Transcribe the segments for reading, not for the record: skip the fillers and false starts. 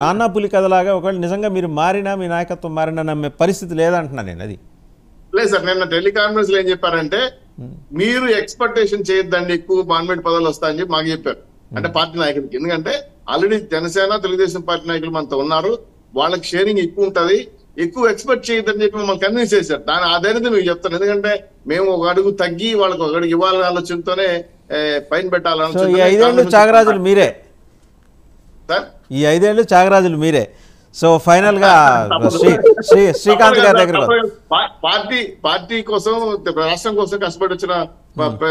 నాన్న పులి కథలాగా ఒకవేళ నిజంగా మీరు మారినా మీ నాయకత్వం మారినా నమ్మే పరిస్థితి లేదంటున్నా నేను. అది లేదు సార్, నిన్న టెలికాన్ఫరెన్స్ లో ఏం చెప్పారంటే మీరు ఎక్స్పెక్టేషన్ చేయొద్దండి ఎక్కువ గవర్నమెంట్ పదవులు వస్తాయని చెప్పి మాకు చెప్పారు. అంటే పార్టీ నాయకులకి, ఎందుకంటే ఆల్రెడీ జనసేన తెలుగుదేశం పార్టీ నాయకులు మనతో ఉన్నారు, వాళ్ళకి షేరింగ్ ఎక్కువ ఉంటది, ఎక్కువ ఎక్స్పెక్ట్ చేయొద్దని చెప్పి మమ్మల్ని కన్విన్స్ చేశారు. దాని ఆధారిత మీకు చెప్తాను, ఎందుకంటే మేము ఒక అడుగు తగ్గి వాళ్ళకి ఒక అడుగు ఇవ్వాలనే ఆలోచనతోనే పైన పెట్టాలని. ఈ 5 ఏళ్ళు త్యాగరాజులు మీరే, సార్ ఈ 5 ఏళ్ళు త్యాగరాజులు మీరే. సో ఫైనల్ గా శ్రీకాంత్ గారి దగ్గర పార్టీ కోసం రాష్ట్రం కోసం కష్టపడి వచ్చిన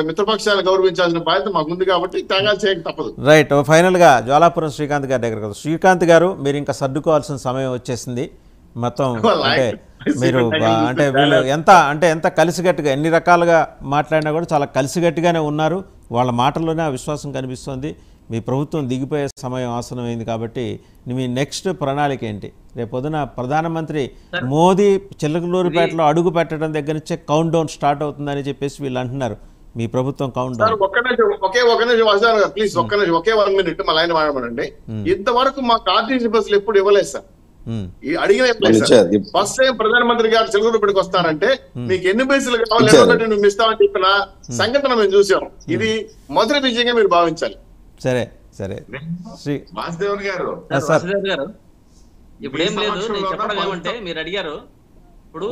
మిత్రపక్షాలను గౌరవించాల్సిన బాధ్యత మాకు ఉంది కాబట్టి త్యాగాలు చేయక తప్పదు. రైట్, ఫైనల్ గా జ్వాలాపురం శ్రీకాంత్ గారి దగ్గర. శ్రీకాంత్ గారు, మీరు ఇంకా సర్దుకోవాల్సిన సమయం వచ్చేసింది మొత్తం. అంటే మీరు అంటే వీళ్ళు ఎంత కలిసిగట్టుగా ఎన్ని రకాలుగా మాట్లాడినా కూడా చాలా కలిసిగట్టుగానే ఉన్నారు. వాళ్ళ మాటల్లోనే ఆ విశ్వాసం కనిపిస్తోంది. మీ ప్రభుత్వం దిగిపోయే సమయం ఆసనమైంది కాబట్టి మీ నెక్స్ట్ ప్రణాళిక ఏంటి? రేపొద్దున ప్రధానమంత్రి మోదీ చిలకలూరుపేటలో అడుగు పెట్టడం దగ్గర నుంచే కౌంట్ డౌన్ స్టార్ట్ అవుతుందని చెప్పేసి వీళ్ళు అంటున్నారు. మీ ప్రభుత్వం count down. Please okay 1 minute మా లైన్ వాడమనండి. ఇంతవరకు మాకు ఆర్టీసీ బస్సులు ఎప్పుడు ఇవ్వలేదు సార్, అడిగిన ఫస్ట్ టైం ప్రధానమంత్రి గారు చిలకలూరుపేటకి వస్తారంటే మీకు ఎన్ని బస్సులు కావాలి నువ్వు ఇస్తామని చెప్పిన సంఘటన మేము చూసాం. ఇది మొదటి విజయంగా మీరు భావించాలి. సరే సరే వాసుదేవన్ గారు, ఇప్పుడు ఏం లేదు, నేను చెప్పడం ఏమంటే మీరు అడిగారు. ఇప్పుడు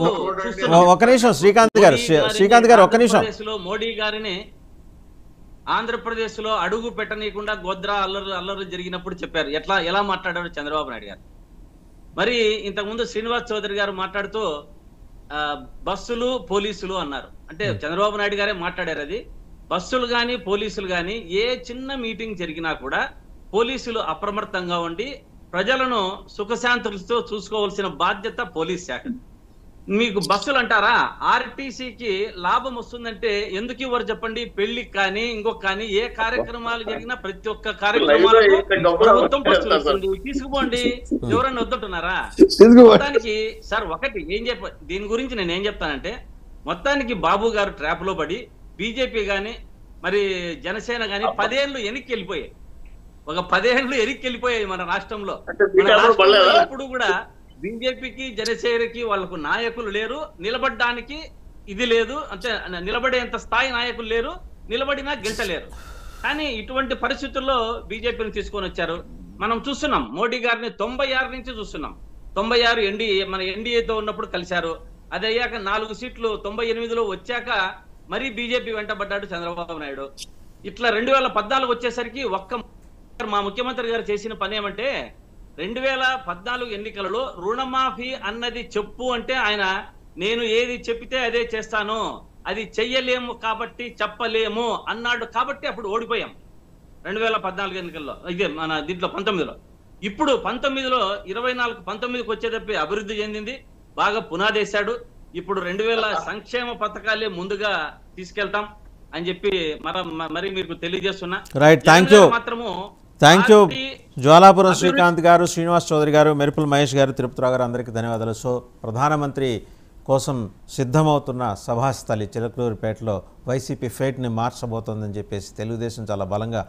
ఒక నిమిషం శ్రీకాంత్ గారు ఒక్క నిమిషం. మోడీ గారిని ఆంధ్రప్రదేశ్ లో అడుగు పెట్టనీయకుండా గోద్రా అల్లర్లు జరిగినప్పుడు చెప్పారు. ఎలా మాట్లాడారు చంద్రబాబు నాయుడు గారు. మరి ఇంతకుముందు శ్రీనివాస్ చౌదరి గారు మాట్లాడుతూ బస్సులు పోలీసులు అన్నారు. అంటే చంద్రబాబు నాయుడు గారే మాట్లాడారు. అది బస్సులు కానీ పోలీసులు కానీ ఏ చిన్న మీటింగ్ జరిగినా కూడా పోలీసులు అప్రమత్తంగా ఉండి ప్రజలను సుఖశాంతులతో చూసుకోవాల్సిన బాధ్యత పోలీస్ శాఖ. మీకు బస్సులు అంటారా, ఆర్టీసీకి లాభం వస్తుందంటే ఎందుకు ఇవ్వరు చెప్పండి? పెళ్లికి కానీ ఇంకొక కానీ ఏ కార్యక్రమాలు జరిగినా ప్రతి ఒక్క కార్యక్రమాలకు ప్రభుత్వం బస్సులు వస్తుంది, తీసుకుపోండి. ఎవరన్నా వద్దంటున్నారా? మొత్తానికి సార్ ఒకటి దీని గురించి నేను ఏం చెప్తానంటే, మొత్తానికి బాబు గారు ట్రాప్ లో పడి బీజేపీ గాని మరి జనసేన గాని 10 ఏళ్ళు వెనక్కి వెళ్ళిపోయాయి. ఒక 10 ఏళ్ళు వెనక్కి వెళ్ళిపోయాయి మన రాష్ట్రంలో. ఇప్పుడు కూడా బీజేపీకి జనసేనకి వాళ్ళకు నాయకులు లేరు, నిలబడడానికి ఇది లేదు, అంటే నిలబడేంత స్థాయి నాయకులు లేరు, నిలబడినా గెంటలేరు. కానీ ఇటువంటి పరిస్థితుల్లో బీజేపీని తీసుకొని వచ్చారు. మనం చూస్తున్నాం మోడీ గారిని 96 నుంచి చూస్తున్నాం. 96 మన ఎన్డీఏతో ఉన్నప్పుడు కలిశారు. అది అయ్యాక 4 సీట్లు 98లో వచ్చాక మరీ బీజేపీ వెంటబడ్డాడు చంద్రబాబు నాయుడు. ఇట్లా 2014 వచ్చేసరికి మా ముఖ్యమంత్రి గారు చేసిన పని ఏమంటే, 2014 ఎన్నికలలో రుణమాఫీ అన్నది చెప్పు అంటే ఆయన నేను ఏది చెప్పితే అదే చేస్తాను, అది చెయ్యలేము కాబట్టి చెప్పలేము అన్నాడు. కాబట్టి అప్పుడు ఓడిపోయాం 2014 ఎన్నికల్లో. ఇదే మన దీంట్లో 19లో. ఇప్పుడు 19లో 19కి వచ్చేటప్పటి అభివృద్ధి చెందింది, బాగా పునాదేశాడు. ఇప్పుడు 2000 సంక్షేమ పథకాలే ముందుగా తీసుకెళ్తాం అని చెప్పి మరి మీకు తెలియజేస్తున్నా. Right, thank you Jwalapuram Srikanth గారు, శ్రీనివాస్ చౌదరి గారు, మెరుపుల మహేష్ గారు, తిరుపతిరావు గారు, అందరికీ ధన్యవాదాలు. సో ప్రధానమంత్రి కోసం సిద్ధమవుతున్న సభాస్థలి చిలకలూరుపేటలో వైసీపీ ఫేట్ని మార్చబోతోందని చెప్పేసి తెలుగుదేశం చాలా బలంగా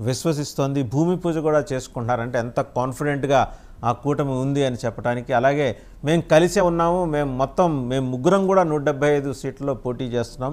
విశ్వసిస్తోంది. భూమి పూజ కూడా చేసుకుంటున్నారంటే ఎంత కాన్ఫిడెంట్గా ఆ కూటమి ఉంది అని చెప్పడానికి. అలాగే మేము కలిసే ఉన్నాము, మేము ముగ్గురం కూడా 175 సీట్లలో పోటీ చేస్తున్నాం.